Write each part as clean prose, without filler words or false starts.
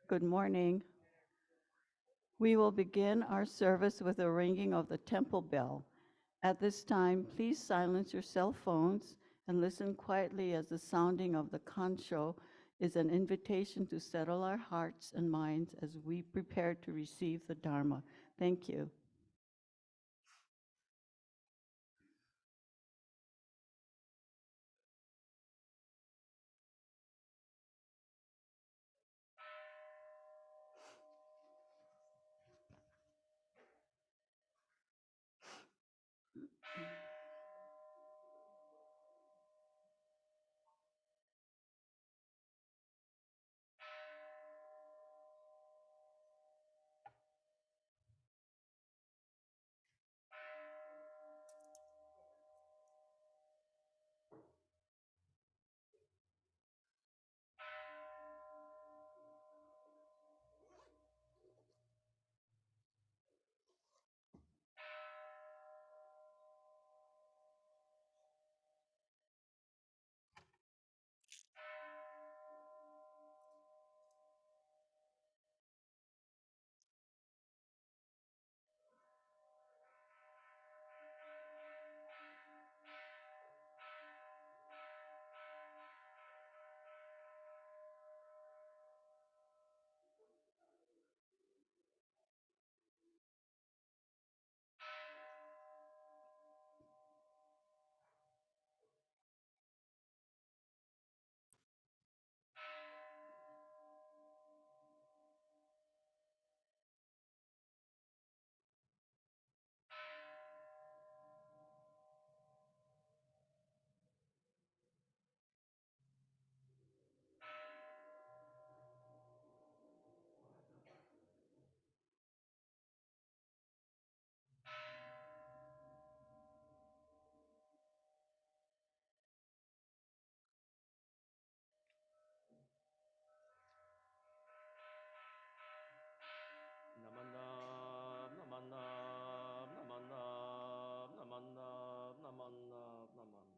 Good morning. We will begin our service with a ringing of the temple bell. At this time, please silence your cell phones and listen quietly as the sounding of the kancho is an invitation to settle our hearts and minds as we prepare to receive the Dharma. Thank you. Namandam, namandam, namandam, namandam, namandam, namandam.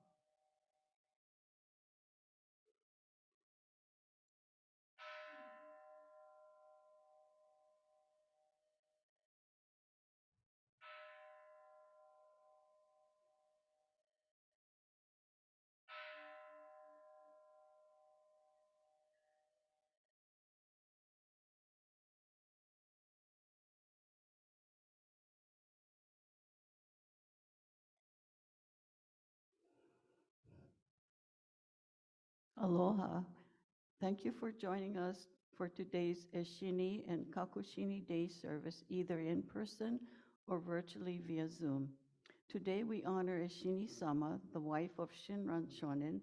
Aloha. Thank you for joining us for today's Eshinni and Kakushinni Day service, either in person or virtually via Zoom. Today we honor Eshinni Sama, the wife of Shinran Shonin,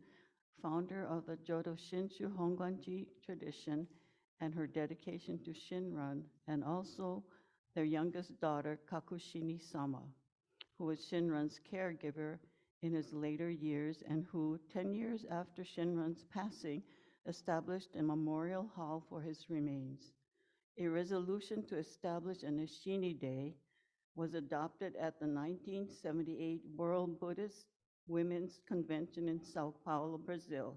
founder of the Jodo Shinshu Hongwanji tradition, and her dedication to Shinran, and also their youngest daughter, Kakushinni Sama, who was Shinran's caregiver in his later years and who, 10 years after Shinran's passing, established a memorial hall for his remains. A resolution to establish an Eshinni Day was adopted at the 1978 World Buddhist Women's Convention in Sao Paulo, Brazil.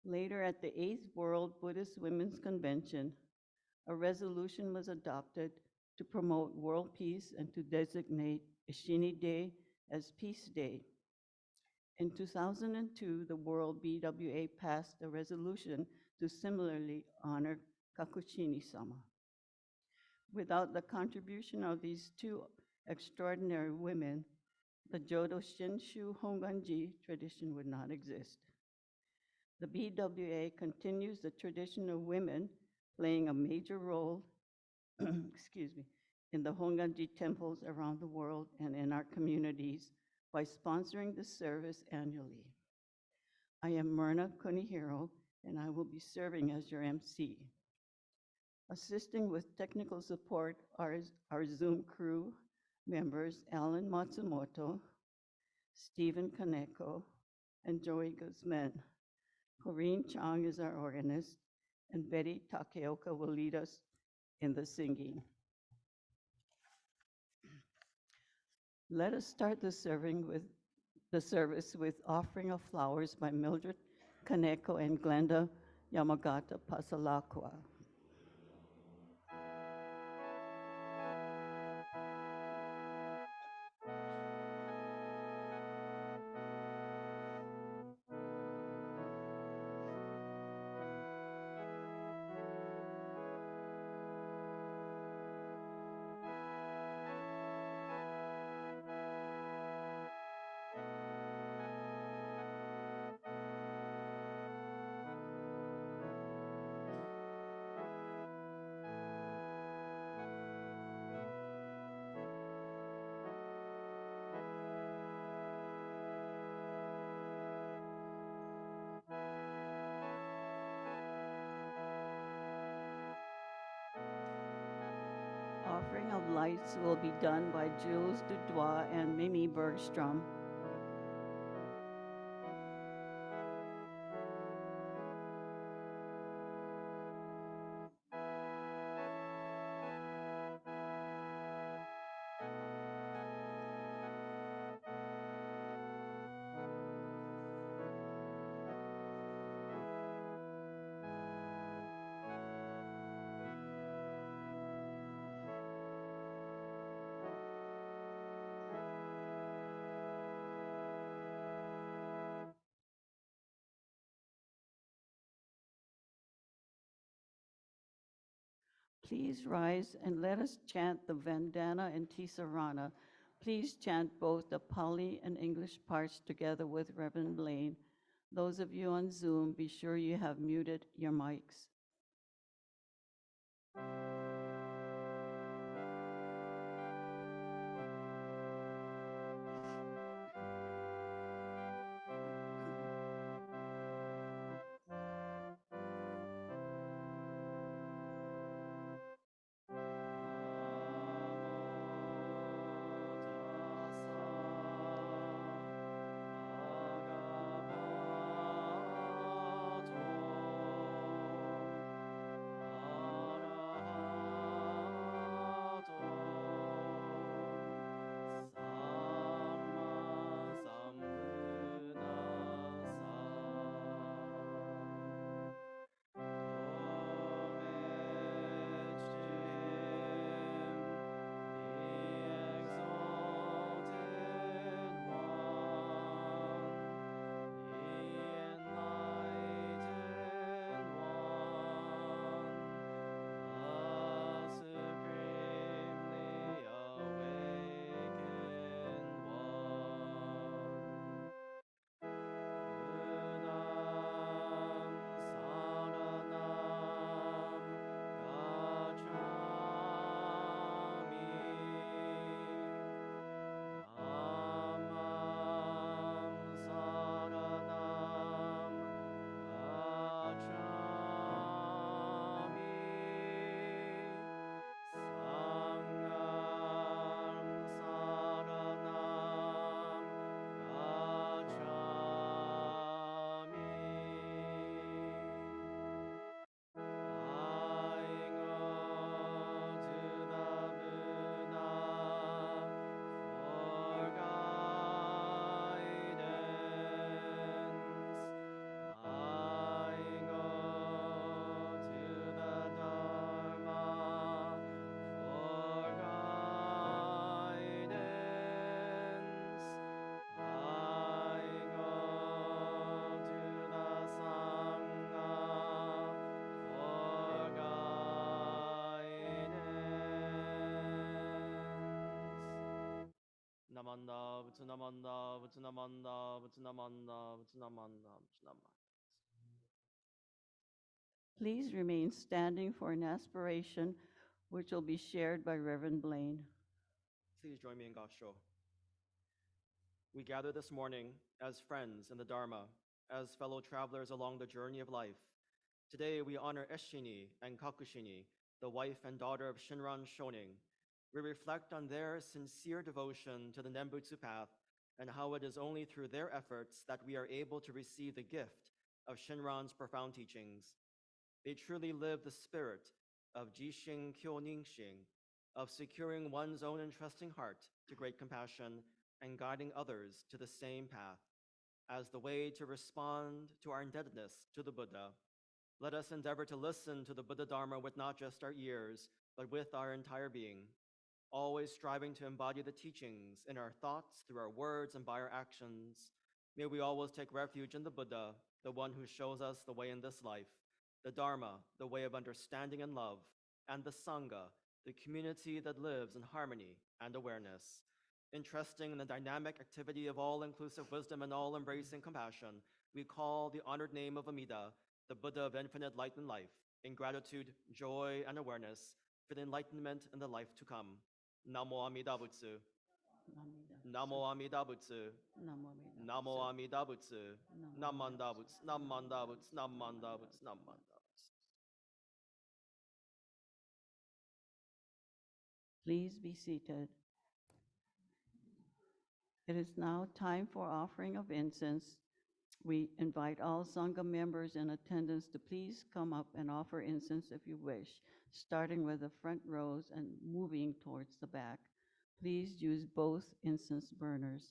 Later, at the 8th World Buddhist Women's Convention, a resolution was adopted to promote world peace and to designate Eshinni Day as Peace Day. In 2002, the World BWA passed a resolution to similarly honor Kakushinni-sama. Without the contribution of these two extraordinary women, the Jodo Shinshu Honganji tradition would not exist. The BWA continues the tradition of women playing a major role excuse me, in the Honganji temples around the world and in our communities by sponsoring this service annually. I am Myrna Kunihiro, and I will be serving as your MC. Assisting with technical support are our Zoom crew members, Alan Matsumoto, Stephen Kaneko, and Joey Guzman. Corinne Chang is our organist, and Betty Takeoka will lead us in the singing. Let us start the service with offering of flowers by Mildred Kaneko and Glenda Yamagata Pasalakwa. lights will be done by Jules Dudois and Mimi Bergstrom. Please rise and let us chant the Vandana and Tisarana. Please chant both the Pali and English parts together with Reverend Blaine. Those of you on Zoom, be sure you have muted your mics. Namanda, Vutsunamanda, Vutsunamanda, Vutsunamanda, Vutsunamanda, Vutsunamanda. Please remain standing for an aspiration which will be shared by Reverend Blaine. Please join me in Gasho. We gather this morning as friends in the Dharma, as fellow travelers along the journey of life. Today we honor Eshinni and Kakushinni, the wife and daughter of Shinran Shonin. We reflect on their sincere devotion to the Nembutsu path and how it is only through their efforts that we are able to receive the gift of Shinran's profound teachings. They truly live the spirit of Jishin Kyo Ningxing, of securing one's own entrusting heart to great compassion and guiding others to the same path. As the way to respond to our indebtedness to the Buddha, let us endeavor to listen to the Buddha Dharma with not just our ears, but with our entire being, always striving to embody the teachings in our thoughts, through our words, and by our actions. May we always take refuge in the Buddha, the one who shows us the way in this life, the Dharma, the way of understanding and love, and the Sangha, the community that lives in harmony and awareness. Entrusting in the dynamic activity of all-inclusive wisdom and all-embracing compassion, we call the honored name of Amida, the Buddha of infinite light and life, in gratitude, joy, and awareness for the enlightenment in the life to come. Namo Amida Butsu. Namo Amida Butsu. Namo Amida Butsu. Namanda Butsu. Namanda Butsu. Namanda Butsu. Namanda Butsu. Please be seated. It is now time for offering of incense. We invite all Sangha members in attendance to please come up and offer incense if you wish, starting with the front rows and moving towards the back. Please use both incense burners.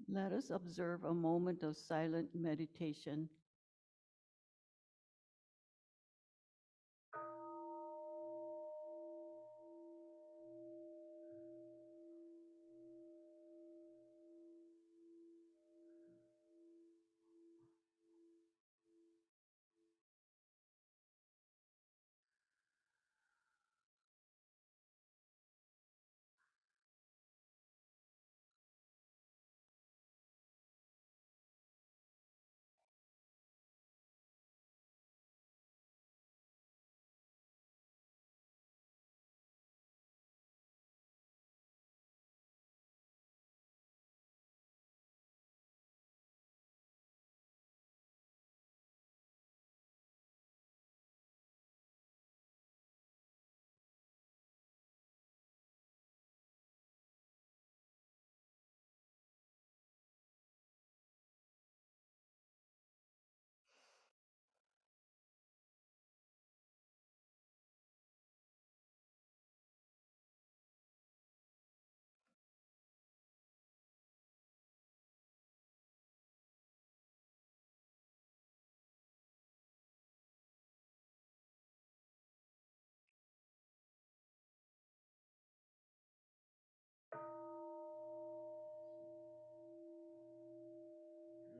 Let us observe a moment of silent meditation.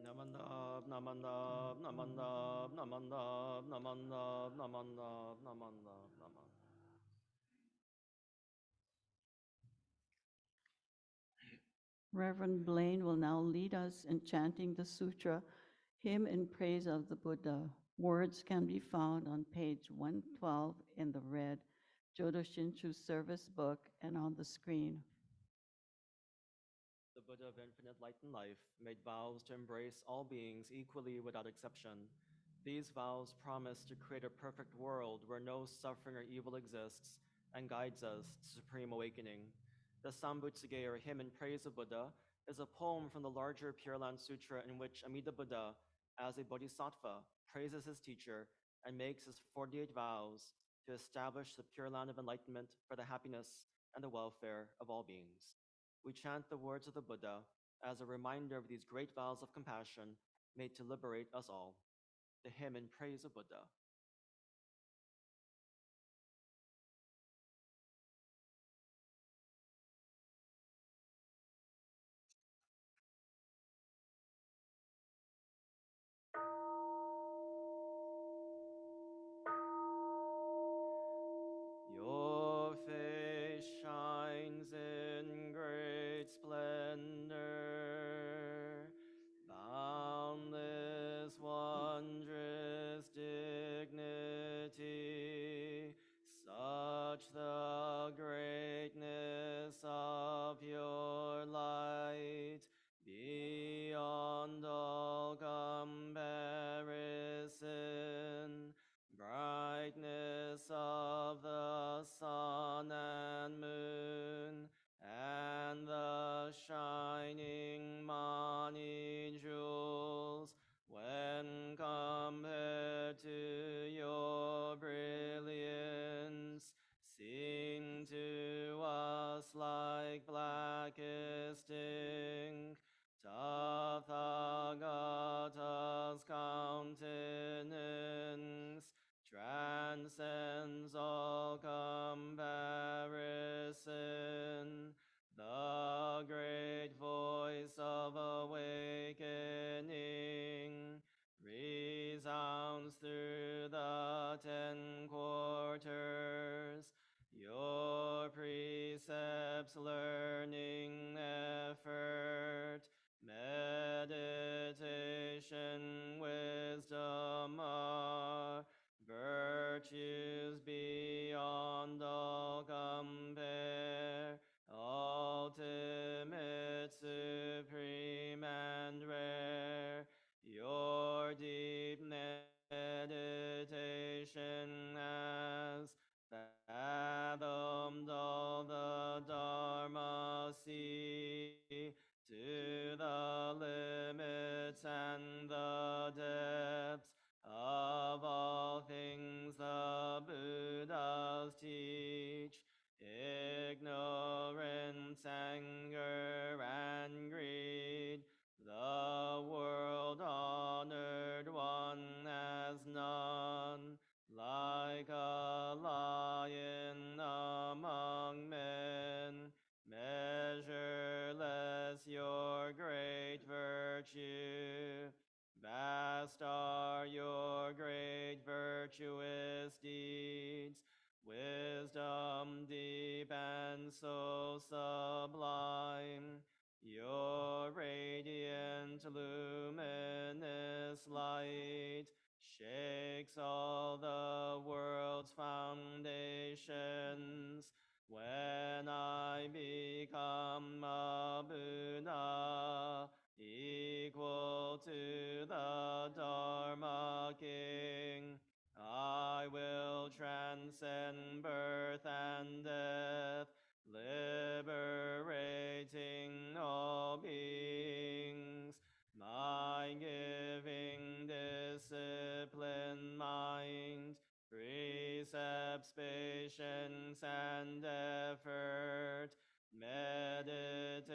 Namanda Namandab, Namandab, Namandab, Namandab, Namandab, Namandab, Namandab. Reverend Blaine will now lead us in chanting the sutra, Hymn in Praise of the Buddha. Words can be found on page 112 in the red Jodo Shinshu service book and on the screen. The Buddha of infinite light and life made vows to embrace all beings equally without exception. These vows promise to create a perfect world where no suffering or evil exists and guides us to supreme awakening. The Sambutsuge, or Hymn in Praise of Buddha, is a poem from the larger Pure Land Sutra in which Amida Buddha, as a bodhisattva, praises his teacher and makes his 48 vows to establish the Pure Land of enlightenment for the happiness and the welfare of all beings. We chant the words of the Buddha as a reminder of these great vows of compassion made to liberate us all. The Hymn in Praise of Buddha. Your face shines in great splendor, boundless, wondrous dignity, such the greatness of your light, beyond all comparison. Brightness of the sun and moon, and the shining Mani jewels, when compared to your brilliance, seem to us like blackest ink. Tathagata's countenance transcends all comparison. The great voice of awakening resounds through the 10 quarters. Your precepts, learning, effort, meditation, wisdom are virtues beyond all compare, ultimate, supreme, and rare. Your deep meditation has fathomed all the Dharma sea to the limits and the depths of all things the Buddhas teach. Ignorance, anger, and greed, the world honored one as none, like a lion among men, measureless your great virtue. Vast are your great virtuous deeds, wisdom deep and so sublime. Your radiant, luminous light shakes all the world's foundations. When I become a Buddha, equal to the Dharma King, I will transcend birth and death, liberating all beings. My giving, discipline, mind, precepts, patience, and effort, meditation,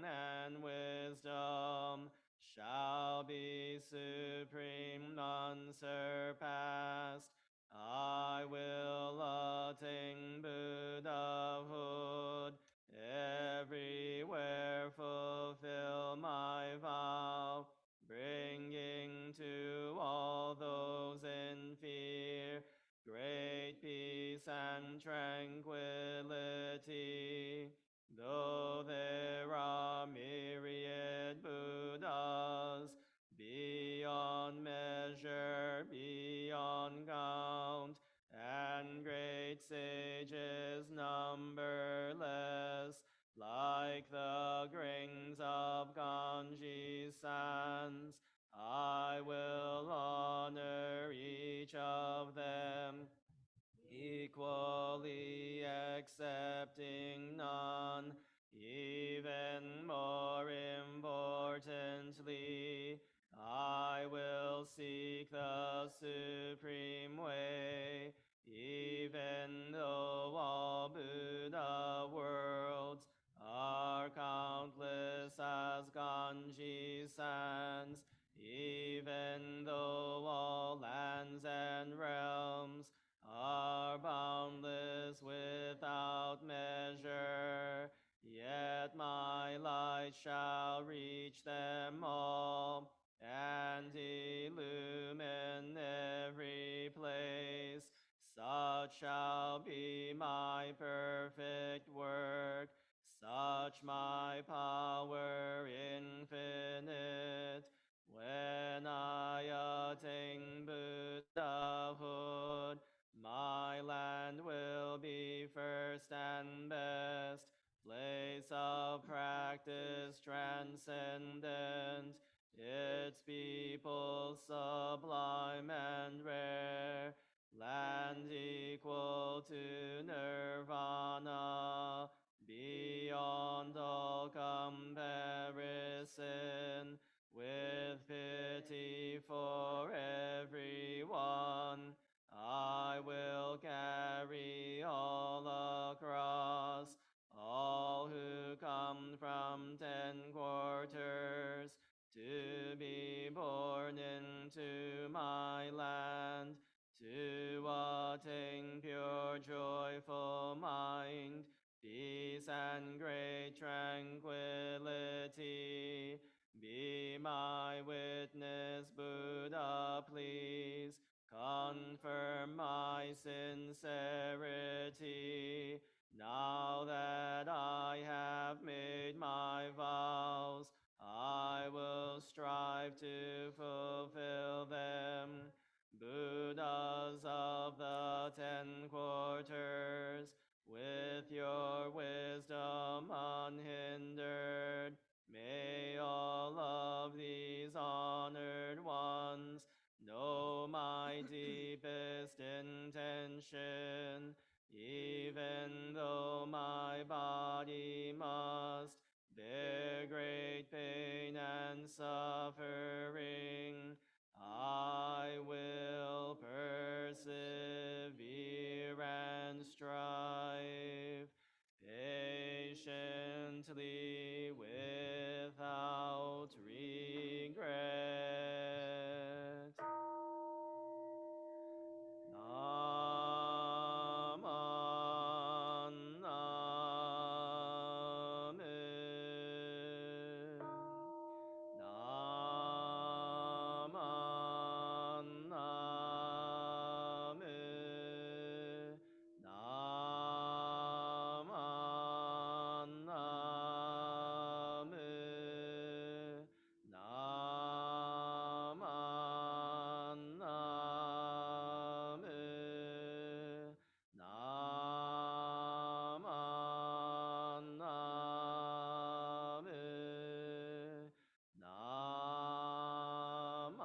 and wisdom shall be supreme, unsurpassed. I will attain Buddhahood, everywhere fulfill my vow, bring resting none. Even more importantly, I will seek the supreme way, even though all Buddha worlds are countless as Ganges sands, even though all lands and realms are boundless without measure, yet my light shall reach them all and illumine every place. Such shall be my perfect work, such my power infinite. When I attain Buddhahood, my land will be first and best, place of practice transcendent, its people sublime and rare, land equal to nirvana, beyond all comparison, with pity for everyone, I will carry all across all who come from 10 quarters to be born into my land, to attain pure joyful mind, peace and great tranquility. Be my witness, Buddha, please. Confirm my sincerity. Now that I have made my vows, I will strive to fulfill them. Buddhas of the 10 quarters, with your wisdom unhindered, may all of these honored ones know my deepest intention, even though my body must bear great pain and suffering. I will persevere and strive patiently without regret. Naman Amen. Naman Amen. Naman Amen. Naman Amen. Naman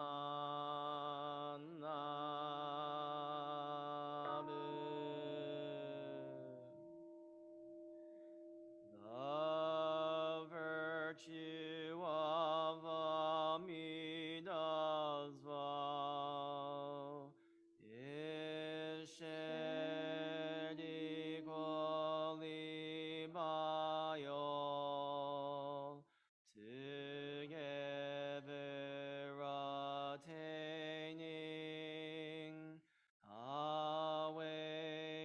Amen. Naman Amen. The virtue of Amida's vow is shared equally by all, together attaining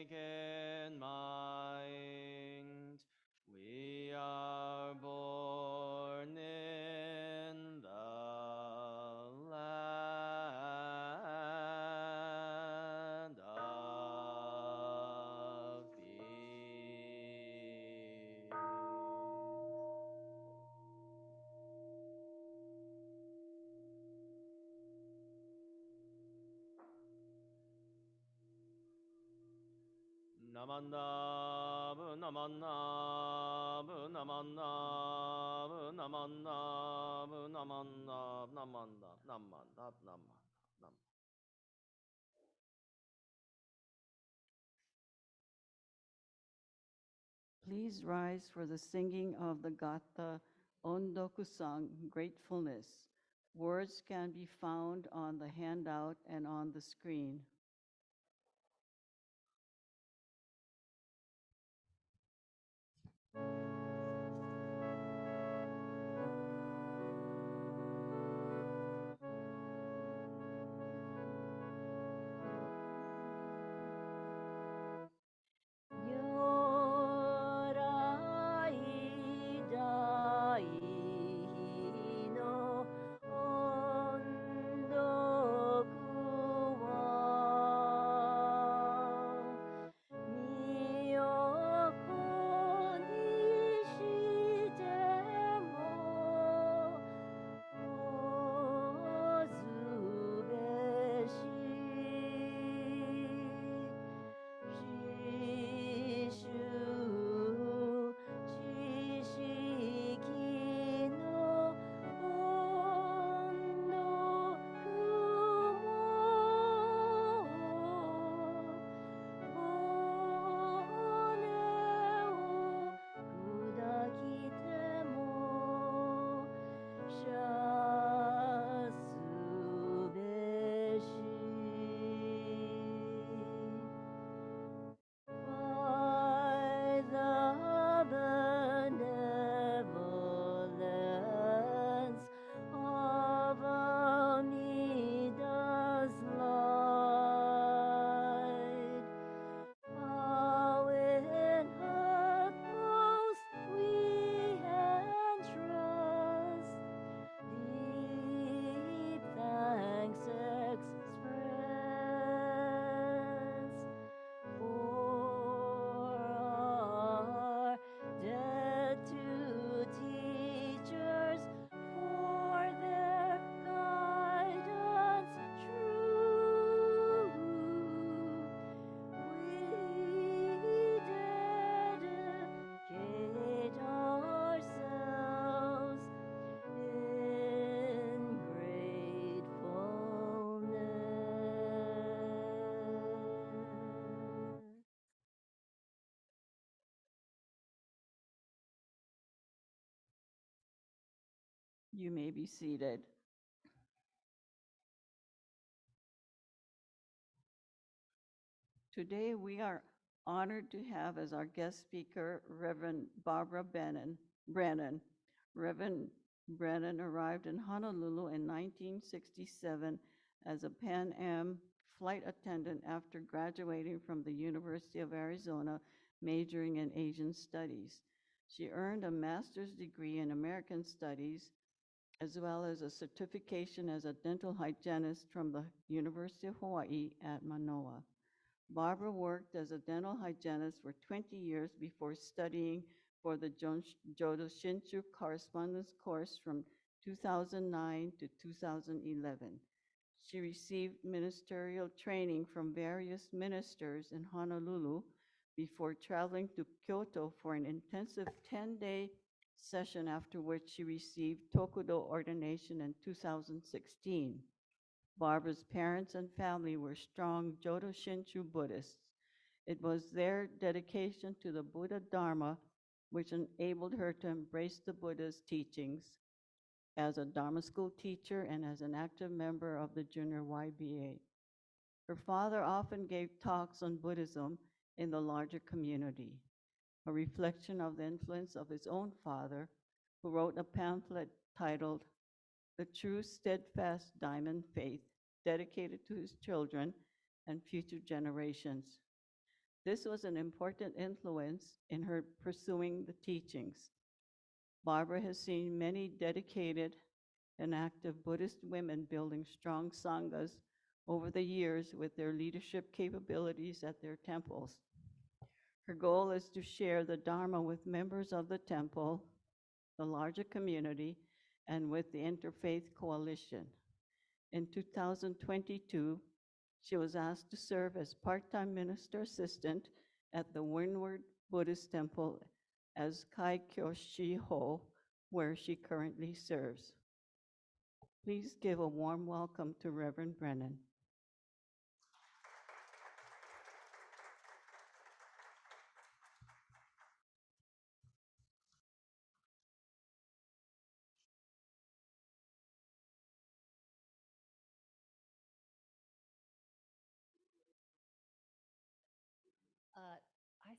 awakened mind. We are born in the land of peace. Namanda, namanda, namanda, namanda, namanda, namanda, namanda, namanda. Please rise for the singing of the Gata Ondokusang, Gratefulness. Words can be found on the handout and on the screen. You may be seated. Today, we are honored to have as our guest speaker Reverend Barbara Brennan. Reverend Brennan arrived in Honolulu in 1967 as a Pan Am flight attendant after graduating from the University of Arizona, majoring in Asian Studies. She earned a master's degree in American Studies as well as a certification as a dental hygienist from the University of Hawaii at Manoa. Barbara worked as a dental hygienist for 20 years before studying for the Jodo Shinshu correspondence course from 2009 to 2011. She received ministerial training from various ministers in Honolulu before traveling to Kyoto for an intensive 10-day session, after which she received Tokudo ordination in 2016. Barbara's parents and family were strong Jodo Shinshu Buddhists. It was their dedication to the Buddha Dharma which enabled her to embrace the Buddha's teachings as a Dharma school teacher and as an active member of the junior YBA. Her father often gave talks on Buddhism in the larger community, a reflection of the influence of his own father, who wrote a pamphlet titled The True Steadfast Diamond Faith, dedicated to his children and future generations. This was an important influence in her pursuing the teachings. Barbara has seen many dedicated and active Buddhist women building strong sanghas over the years with their leadership capabilities at their temples. Her goal is to share the Dharma with members of the temple, the larger community, and with the Interfaith Coalition. In 2022, she was asked to serve as part-time minister assistant at the Windward Buddhist Temple as Kai Kyoshi Ho, where she currently serves. Please give a warm welcome to Reverend Brennan.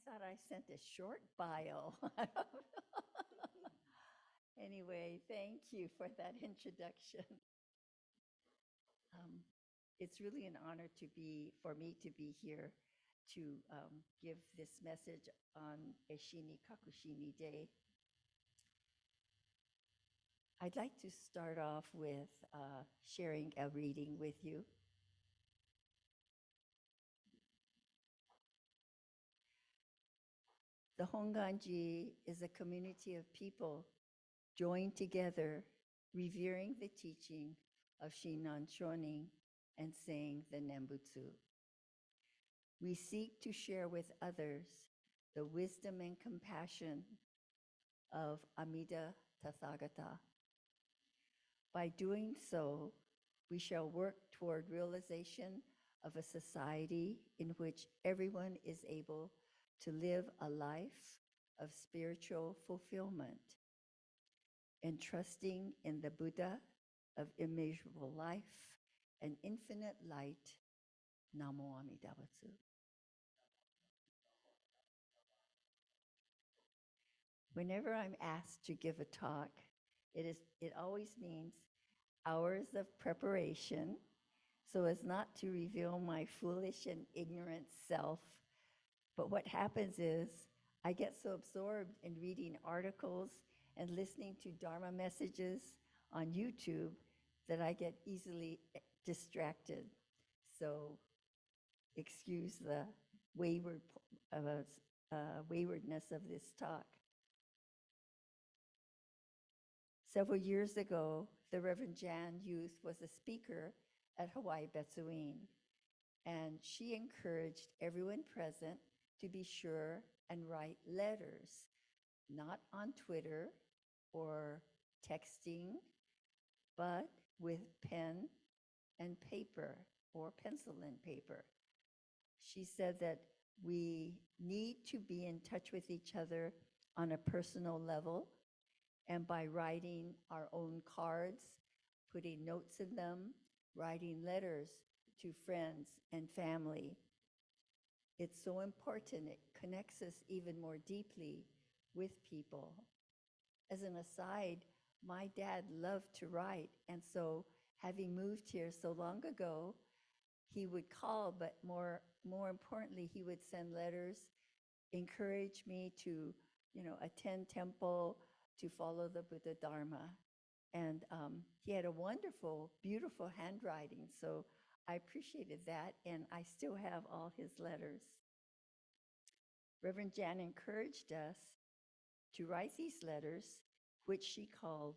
thought I sent a short bio. Anyway, thank you for that introduction. Um, it's really an honor for me to be here to give this message on Eshinni Kakushinni Day. I'd like to start off with sharing a reading with you. The Honganji is a community of people joined together, revering the teaching of Shinran Shonin and saying the Nembutsu. We seek to share with others the wisdom and compassion of Amida Tathagata. By doing so, we shall work toward realization of a society in which everyone is able to live a life of spiritual fulfillment, entrusting in the Buddha of immeasurable life and infinite light, Namo Amida Butsu. Whenever I'm asked to give a talk, it always means hours of preparation so as not to reveal my foolish and ignorant self. But what happens is I get so absorbed in reading articles and listening to Dharma messages on YouTube that I get easily distracted. So excuse the waywardness of this talk. Several years ago, the Reverend Jan Youth was a speaker at Hawaii Betsuin, and she encouraged everyone present to be sure and write letters, not on Twitter or texting, but with pen and paper or pencil and paper. She said that we need to be in touch with each other on a personal level, and by writing our own cards, putting notes in them, writing letters to friends and family. It's so important. It connects us even more deeply with people. As an aside, my dad loved to write, and so having moved here so long ago, he would call, but more importantly, he would send letters, encourage me to, attend temple, to follow the Buddha Dharma. And he had a wonderful, beautiful handwriting, so I appreciated that, and I still have all his letters. Reverend Jan encouraged us to write these letters, which she called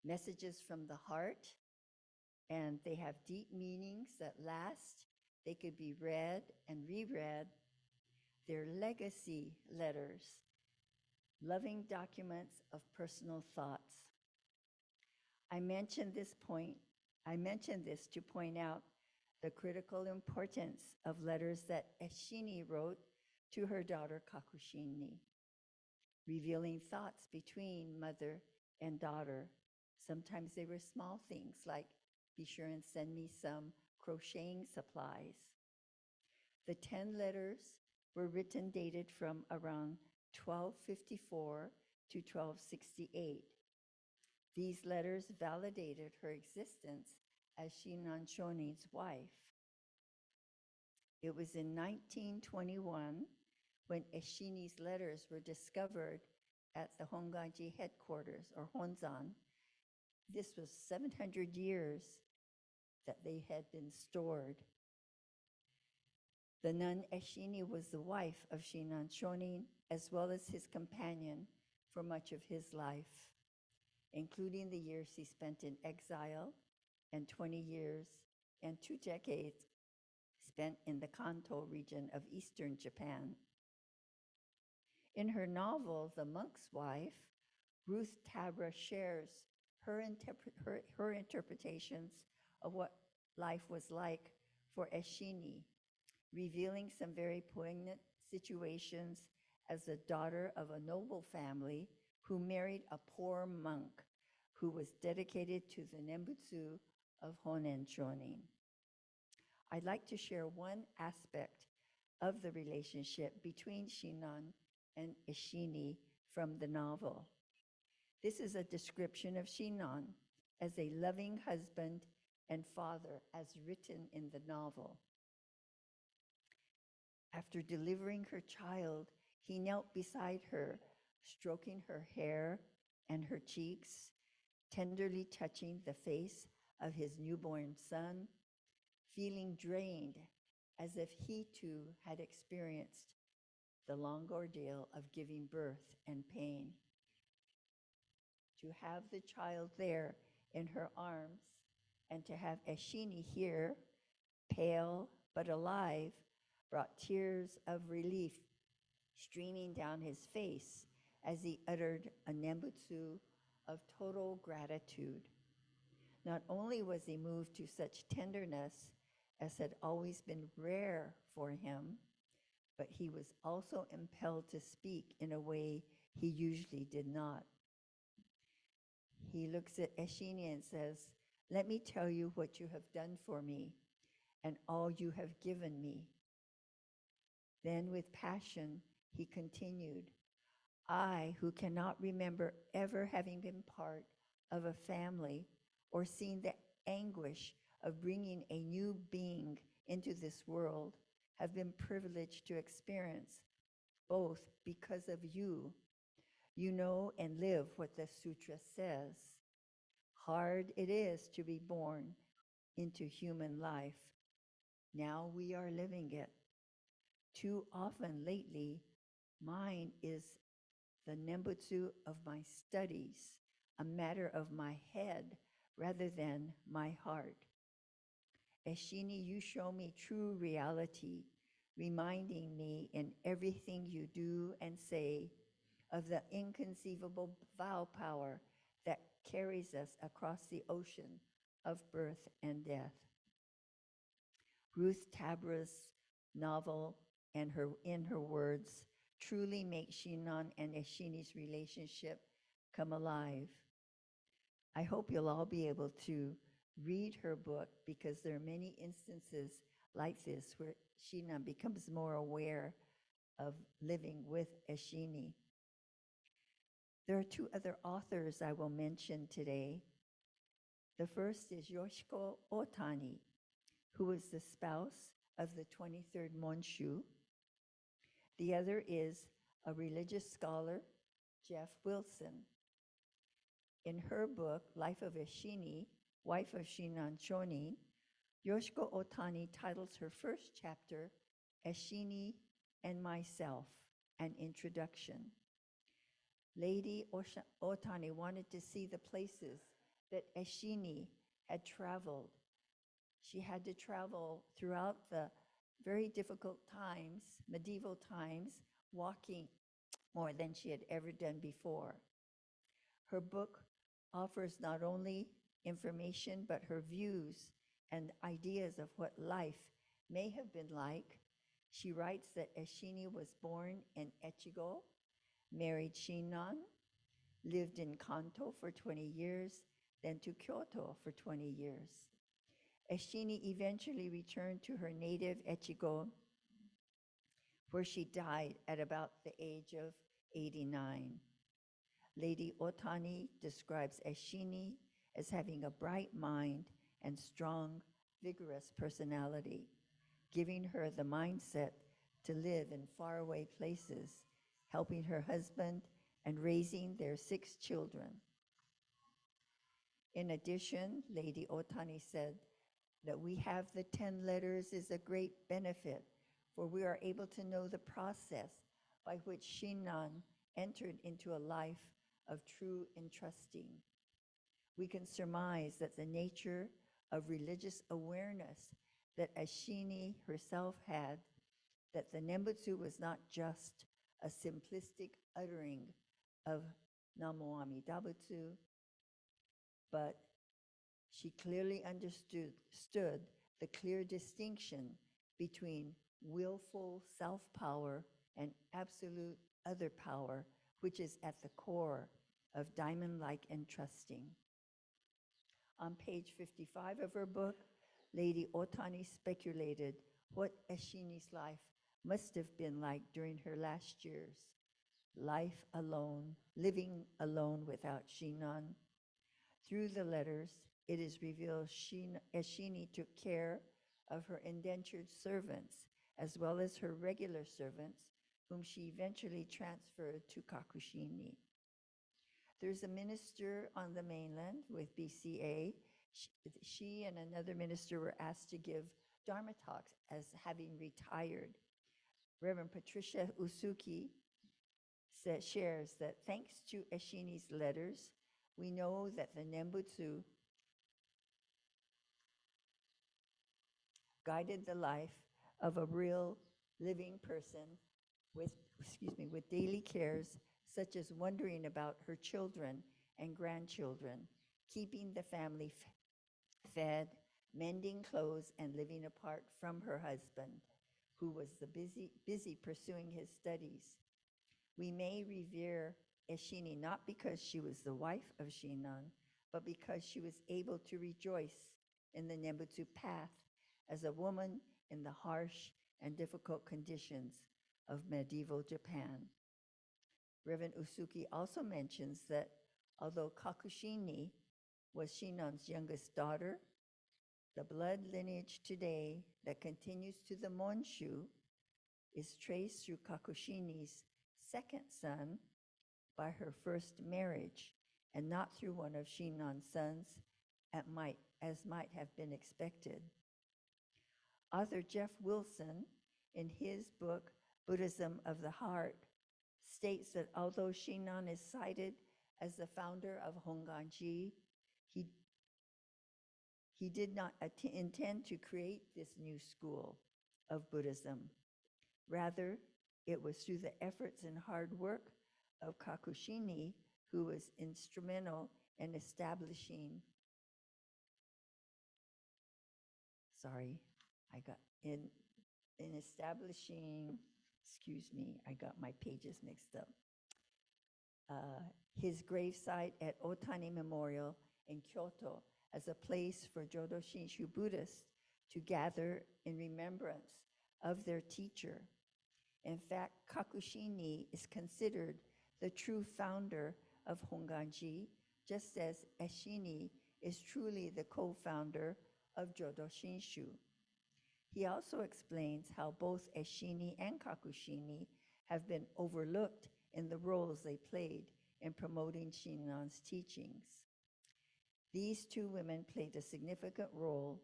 messages from the heart, and they have deep meanings that last. They could be read and reread. They're legacy letters, loving documents of personal thoughts. I mention this to point out the critical importance of letters that Eshinni wrote to her daughter Kakushinni, revealing thoughts between mother and daughter. Sometimes they were small things like, be sure and send me some crocheting supplies. The 10 letters were written dated from around 1254 to 1268. These letters validated her existence as Shinran Shonin's wife. It was in 1921 when Eshinni's letters were discovered at the Honganji headquarters, or Honzan. This was 700 years that they had been stored. The nun Eshinni was the wife of Shinran Shonin, as well as his companion for much of his life, including the years he spent in exile and 20 years and 2 decades spent in the Kanto region of eastern Japan. In her novel, The Monk's Wife, Ruth Tabra shares her interpretations of what life was like for Eshinni, revealing some very poignant situations as the daughter of a noble family who married a poor monk who was dedicated to the Nembutsu of Honen Shonin. I'd like to share one aspect of the relationship between Shinran and Eshinni from the novel. This is a description of Shinran as a loving husband and father as written in the novel. After delivering her child, he knelt beside her, stroking her hair and her cheeks, tenderly touching the face of his newborn son, feeling drained as if he too had experienced the long ordeal of giving birth and pain. To have the child there in her arms and to have Eshinni here, pale but alive, brought tears of relief streaming down his face as he uttered a nembutsu of total gratitude. Not only was he moved to such tenderness as had always been rare for him, but he was also impelled to speak in a way he usually did not. He looks at Eshinni and says, "Let me tell you what you have done for me and all you have given me." Then with passion, he continued, "I, who cannot remember ever having been part of a family or seen the anguish of bringing a new being into this world, have been privileged to experience both because of you. You know and live what the sutra says. Hard it is to be born into human life. Now we are living it. Too often lately, mine is the nembutsu of my studies, a matter of my head rather than my heart. Eshinni, you show me true reality, reminding me in everything you do and say of the inconceivable vow power that carries us across the ocean of birth and death." Ruth Tabra's novel and in her words truly make Shinran and Eshinni's relationship come alive. I hope you'll all be able to read her book because there are many instances like this where Shinran becomes more aware of living with Eshinni. There are two other authors I will mention today. The first is Yoshiko Otani, who was the spouse of the 23rd Monshu. The other is a religious scholar, Jeff Wilson. In her book, Life of Eshinni, wife of Shinran Shonin, Yoshiko Otani titles her first chapter, Eshinni and Myself, an Introduction. Lady Otani wanted to see the places that Eshinni had traveled. She had to travel throughout the very difficult times, medieval times, walking more than she had ever done before. Her book offers not only information, but her views and ideas of what life may have been like. She writes that Eshinni was born in Echigo, married Shinran, lived in Kanto for 20 years, then to Kyoto for 20 years. Eshinni eventually returned to her native Echigo, where she died at about the age of 89. Lady Otani describes Eshinni as having a bright mind and strong, vigorous personality, giving her the mindset to live in faraway places, helping her husband and raising their 6 children. In addition, Lady Otani said that we have the 10 letters is a great benefit, for we are able to know the process by which Shinran entered into a life of true entrusting. We can surmise that the nature of religious awareness that Eshinni herself had, that the Nembutsu was not just a simplistic uttering of Namo Amidabutsu, but she clearly understood the clear distinction between willful self-power and absolute other power, which is at the core of diamond-like entrusting. On page 55 of her book, Lady Otani speculated what Eshinni's life must have been like during her last years, life alone, living alone without Shinon. Through the letters, it is revealed Eshinni took care of her indentured servants as well as her regular servants, whom she eventually transferred to Kakushinni. There's a minister on the mainland with BCA. She and another minister were asked to give Dharma talks as having retired. Reverend Patricia Usuki shares that thanks to Eshinni's letters, we know that the Nembutsu guided the life of a real living person with, with daily cares such as wondering about her children and grandchildren, keeping the family fed, mending clothes, and living apart from her husband, who was busy pursuing his studies. We may revere Eshinni not because she was the wife of Shinon, but because she was able to rejoice in the Nembutsu path as a woman in the harsh and difficult conditions of medieval Japan. Reverend Usuki also mentions that although Kakushinni was Shinon's youngest daughter, the blood lineage today that continues to the Monshu is traced through Kakushinni's second son by her first marriage and not through one of Shinon's sons, as might have been expected. Author Jeff Wilson, in his book, Buddhism of the Heart, states that although Shinon is cited as the founder of Honganji, he did not intend to create this new school of Buddhism. Rather, it was through the efforts and hard work of Kakushinni who was instrumental in establishing, I got my pages mixed up. His gravesite at Otani Memorial in Kyoto as a place for Jodo Shinshu Buddhists to gather in remembrance of their teacher. In fact, Kakushinni is considered the true founder of Honganji, just as Eshinni is truly the co-founder of Jodo Shinshu. He also explains how both Eshinni and Kakushinni have been overlooked in the roles they played in promoting Shinon's teachings. These two women played a significant role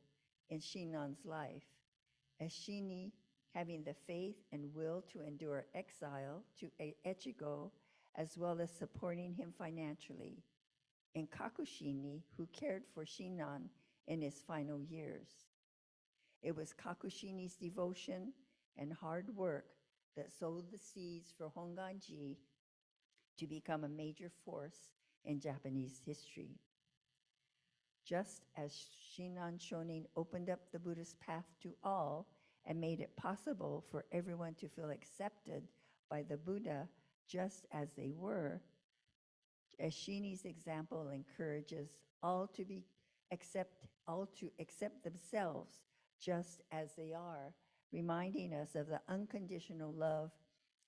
in Shinon's life. Eshinni having the faith and will to endure exile to Echigo, as well as supporting him financially, and Kakushinni, who cared for Shinon in his final years. It was Kakushinni's devotion and hard work that sowed the seeds for Honganji to become a major force in Japanese history. Just as Shinon Shonin opened up the Buddhist path to all and made it possible for everyone to feel accepted by the Buddha just as they were, Eshinni's example encourages all to accept themselves just as they are, reminding us of the unconditional love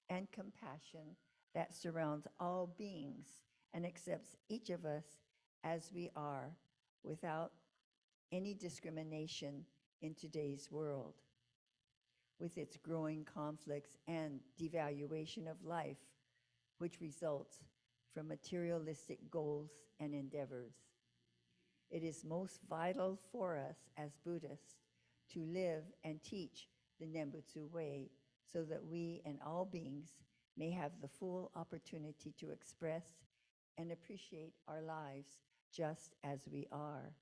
and compassion that surrounds all beings and accepts each of us as we are without any discrimination in today's world. With its growing conflicts and devaluation of life, which results from materialistic goals and endeavors. It is most vital for us as Buddhists to live and teach the Nembutsu way so that we and all beings may have the full opportunity to express and appreciate our lives just as we are.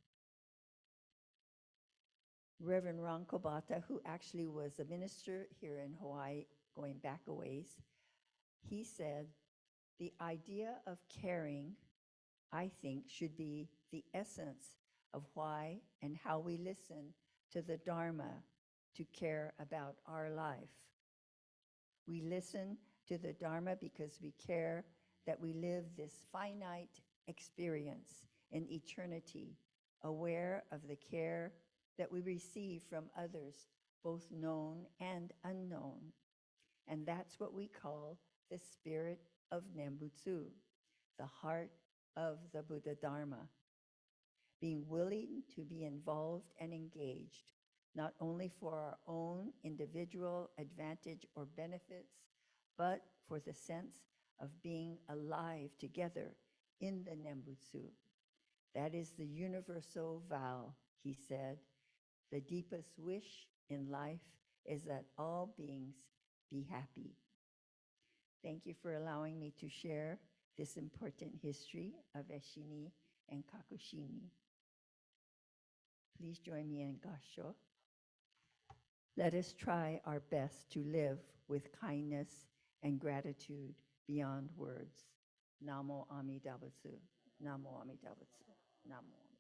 Reverend Ron Kobata, who actually was a minister here in Hawaii going back a ways, he said, the idea of caring, I think, should be the essence of why and how we listen to the Dharma to care about our life. We listen to the Dharma because we care that we live this finite experience in eternity, aware of the care that we receive from others, both known and unknown. And that's what we call the spirit of Nembutsu, the heart of the Buddha Dharma. Being willing to be involved and engaged, not only for our own individual advantage or benefits, but for the sense of being alive together in the Nembutsu. That is the universal vow, he said. The deepest wish in life is that all beings be happy. Thank you for allowing me to share this important history of Eshinni and Kakushinni. Please join me in Gasho. Let us try our best to live with kindness and gratitude beyond words. Namo Amida Butsu. Namo Amida Butsu. Namo Amida.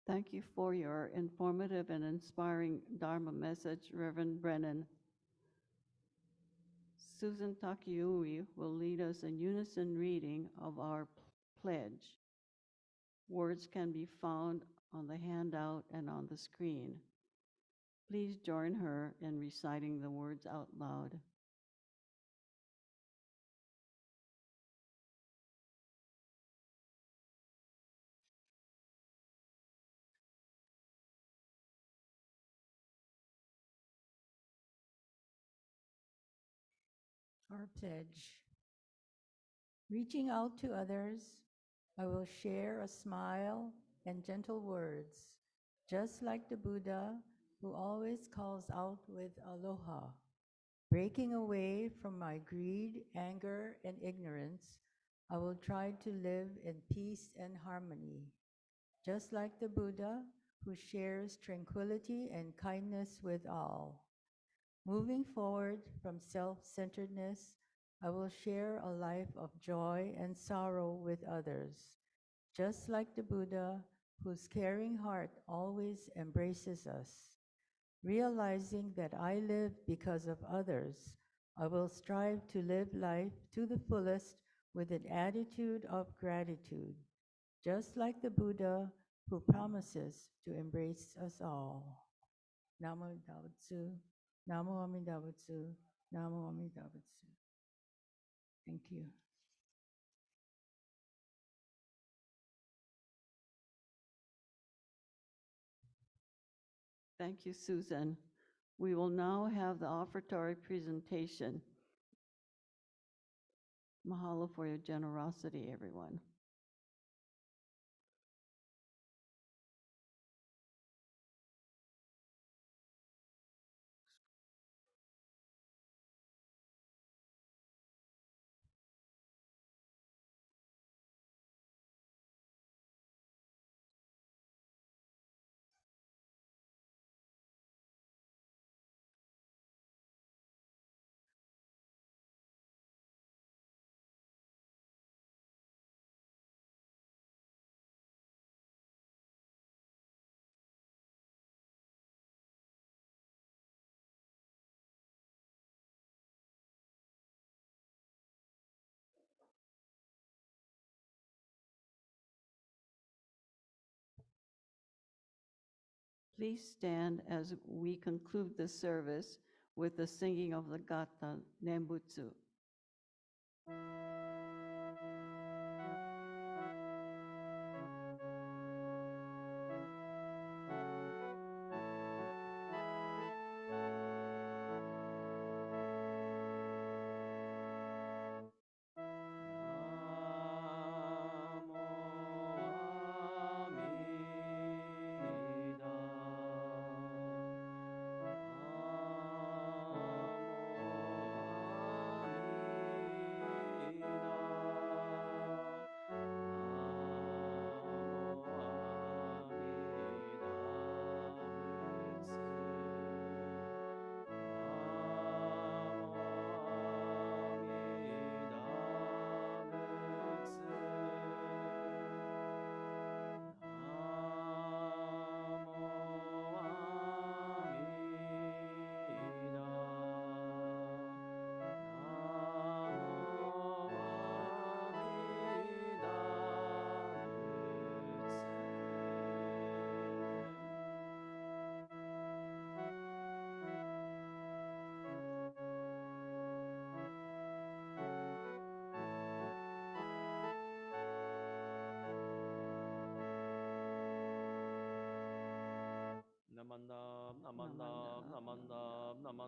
Thank you for your informative and inspiring Dharma message, Reverend Brennan. Susan Takiui will lead us in unison reading of our pledge. Words can be found on the handout and on the screen. Please join her in reciting the words out loud. Our pledge. Reaching out to others, I will share a smile and gentle words, just like the Buddha who always calls out with aloha. Breaking away from my greed, anger, and ignorance, I will try to live in peace and harmony, just like the Buddha who shares tranquility and kindness with all. Moving forward from self-centeredness, I will share a life of joy and sorrow with others, just like the Buddha whose caring heart always embraces us. Realizing that I live because of others, I will strive to live life to the fullest with an attitude of gratitude, just like the Buddha who promises to embrace us all. Namo Tao Tzu. Namo Amida Butsu. Namo Amida Butsu. Thank you. Thank you, Susan. We will now have the offertory presentation. Mahalo for your generosity, everyone. Please stand as we conclude the service with the singing of the Gata Nembutsu. Namo Amida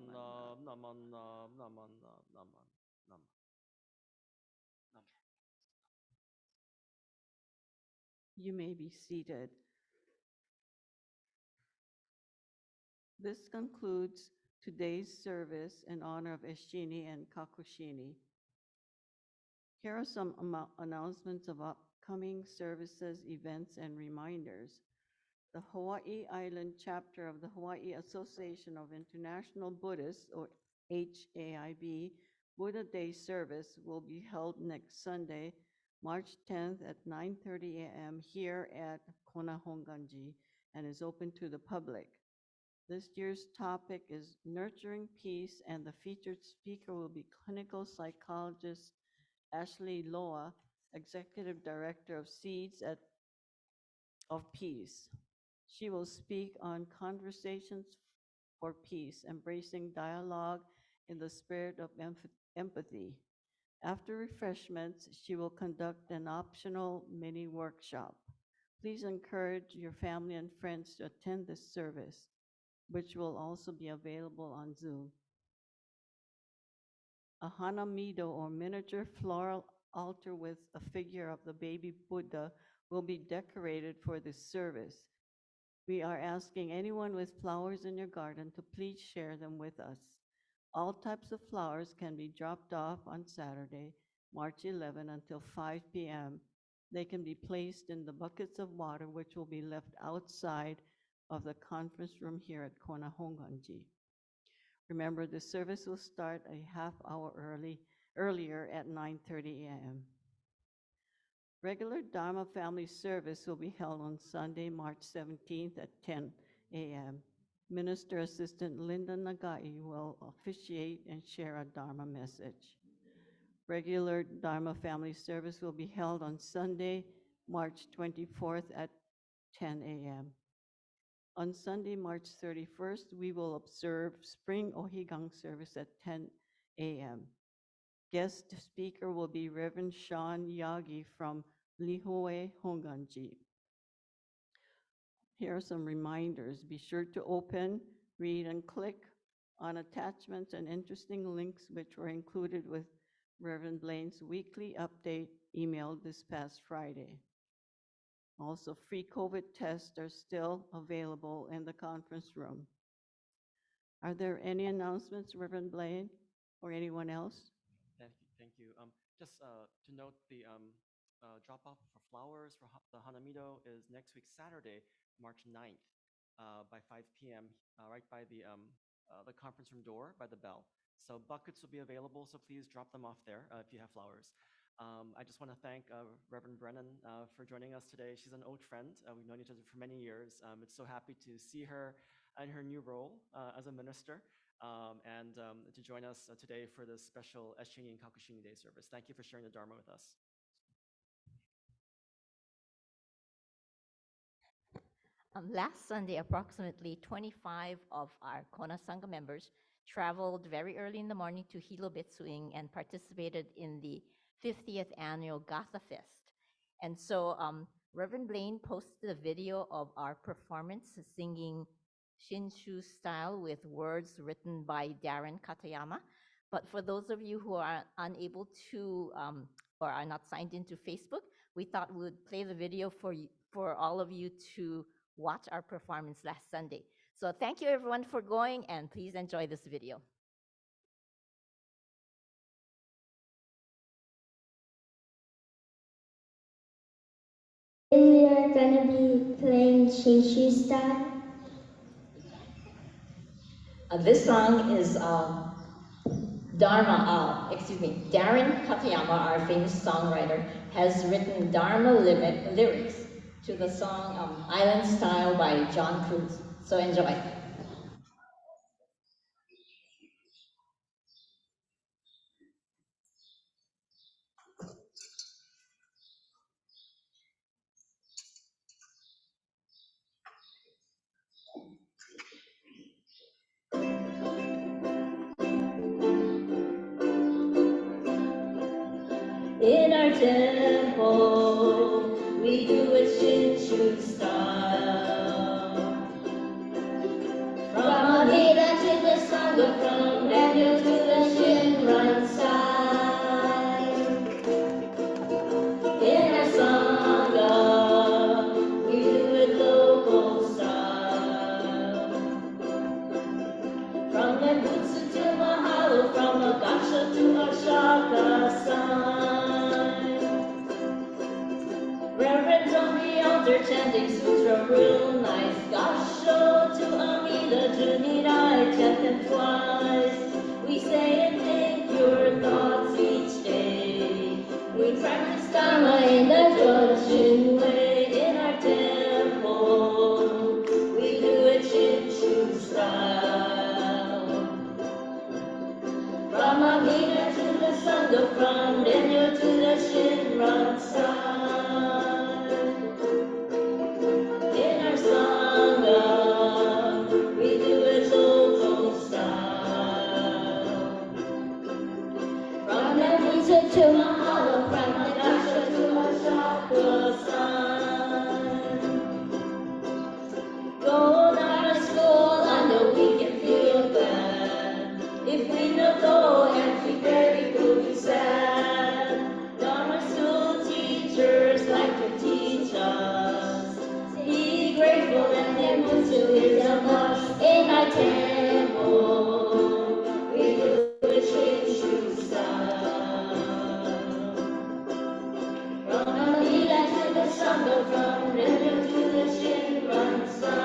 Nam, Naman, Nam, Naman, Nam, Naman, Nam. You may be seated. This concludes today's service in honor of Eshinni and Kakushinni. Here are some announcements of upcoming services, events, and reminders. The Hawaii Island chapter of the Hawaii Association of International Buddhists, or HAIB, Buddha Day service will be held next Sunday, March 10th at 9:30 a.m. here at Kona Honganji and is open to the public. This year's topic is Nurturing Peace, and the featured speaker will be clinical psychologist Ashley Loa, Executive Director of Seeds of Peace. She will speak on conversations for peace, embracing dialogue in the spirit of empathy. After refreshments, she will conduct an optional mini workshop. Please encourage your family and friends to attend this service, which will also be available on Zoom. A hanamido, or miniature floral altar with a figure of the baby Buddha, will be decorated for this service. We are asking anyone with flowers in your garden to please share them with us. All types of flowers can be dropped off on Saturday, March 11 until 5 p.m. They can be placed in the buckets of water, which will be left outside of the conference room here at Kona Honganji. Remember, the service will start a half hour earlier at 9:30 a.m. Regular Dharma family service will be held on Sunday, March 17th at 10 a.m. Minister Assistant Linda Nagai will officiate and share a Dharma message. Regular Dharma family service will be held on Sunday, March 24th at 10 a.m. On Sunday, March 31st, we will observe Spring Ohigang service at 10 a.m. Guest speaker will be Reverend Sean Yagi from Lihue Honganji. Here are some reminders. Be sure to open, read, and click on attachments and interesting links which were included with Reverend Blaine's weekly update emailed this past Friday. Also, free COVID tests are still available in the conference room. Are there any announcements, Reverend Blaine, or anyone else? Thank you. Just to note, the drop-off for flowers for the Hanamido is next week, Saturday, March 9th, by 5 p.m., right by the conference room door by the bell. So buckets will be available, so please drop them off there if you have flowers. I just want to thank Reverend Brennan for joining us today. She's an old friend. We've known each other for many years. It's so happy to see her in her new role as a minister. And to join us today for this special Eshinni and Kakushinni Day service. Thank you for sharing the Dharma with us. Last Sunday, approximately 25 of our Kona Sangha members traveled very early in the morning to Hilo Betsuing and participated in the 50th annual Gatha Fest. And so Reverend Blaine posted a video of our performance singing Shinshu style with words written by Darren Katayama. But for those of you who are unable to or are not signed into Facebook, we thought we would play the video for all of you to watch our performance last Sunday. So thank you everyone for going, and please enjoy this video. We are going to be playing Shinshu style. This song is Darren Katayama, our famous songwriter, has written Dharma lyrics to the song Island Style by John Cruz. So enjoy. In our temple, we do it Shinshu style. From Amida to the Sangha, from friends on the altar chanting sutra real nice. Gasho to Amida Junirai, chant them twice. We say and think your thoughts each day. We practice Dharma in the Joshin way in our temple. We do it Shinshu style. From Amida to the Sangha, from Denyo to the Shinran side. In our Sangha, we do it local style. From the Buddha to Mahalo, from the Dasha to Ashaka side. Go down to school, I know we can feel bad. If we don't go and be very we'll be sad. Dharma school teachers like to teach us. Be grateful and then move to his us in our temple. We do it Shinshu style. From the Lila to the Sangha, from Rindu to the Shinran side.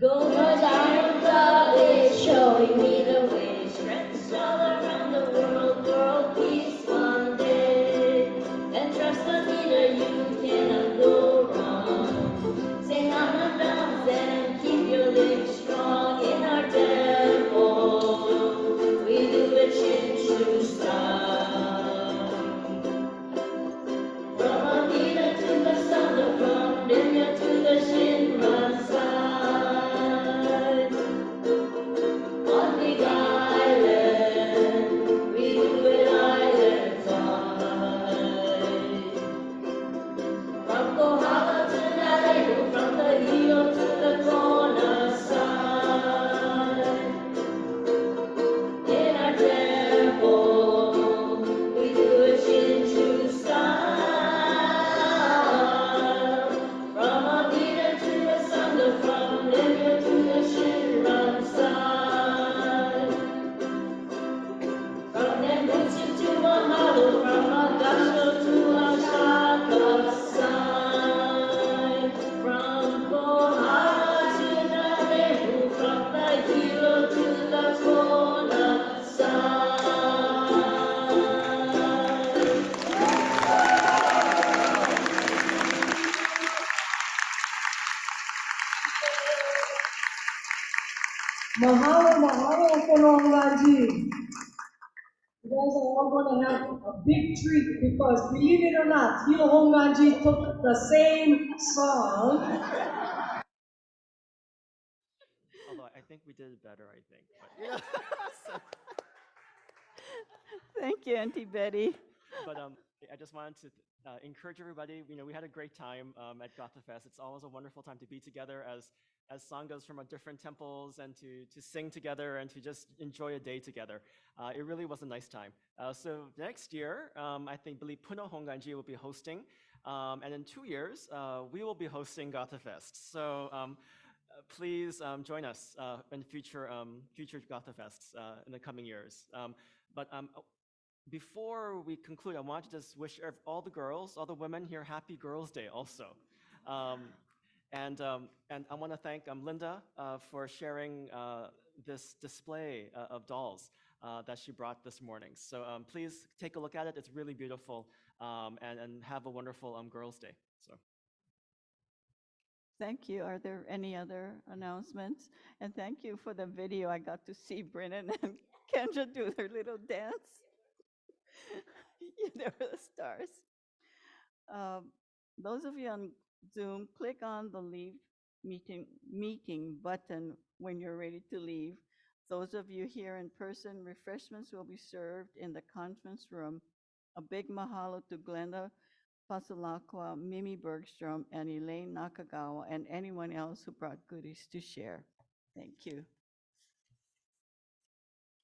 Govinda is showing me the way. Strengths all around the world peace one day. And trust the leader, you cannot go wrong. Sing Anandams and keep your lips strong in our temple. We do it Shinshu style. From Amida to the Sangha, from Denya to the Shinran side. On Big Island, we do it island side. From Kohala to Nalaibu, from the Hilo to the Kona side. In our temple, we do it Shinshu style. From Amida to the Sangha, from Denya to the Shinran side. From Nembutsu to Mahalo, from Agasho to Ashaka side. From Kohala to Nalaibu, from the Hilo to the Kona side. Mahalo, mahalo, Kolongaji. You guys are all going to have a big treat because, believe it or not, Hongaji took the same song. Although I think we did it better, I think. But, so- Thank you, Auntie Betty. but I just wanted to encourage everybody. We had a great time at Gotha Fest. It's always a wonderful time to be together as sanghas from our different temples and to sing together and to just enjoy a day together. It really was a nice time. So next year, I believe Puno Honganji will be hosting, and in 2 years, we will be hosting Gotha Fest. So please join us in future Gotha Fests in the coming years. But before we conclude, I want to just wish all the girls, all the women here, Happy Girls' Day also. And I want to thank Linda for sharing this display of dolls that she brought this morning. So please take a look at it. It's really beautiful, and have a wonderful Girls' Day. So. Thank you. Are there any other announcements? And thank you for the video. I got to see Brennan and Kendra do their little dance. They were the stars. Those of you on Zoom, click on the Leave Meeting button when you're ready to leave. Those of you here in person, refreshments will be served in the conference room. A big mahalo to Glenda Pasalakwa, Mimi Bergstrom, and Elaine Nakagawa, and anyone else who brought goodies to share. Thank you.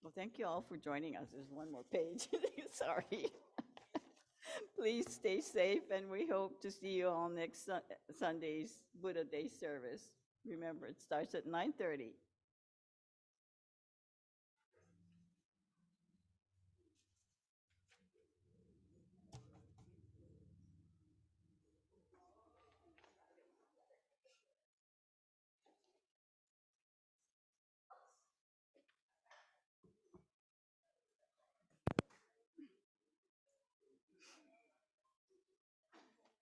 Well, thank you all for joining us. There's one more page. Sorry. Please stay safe, and we hope to see you all next Sunday's Buddha Day service. Remember, it starts at 9:30.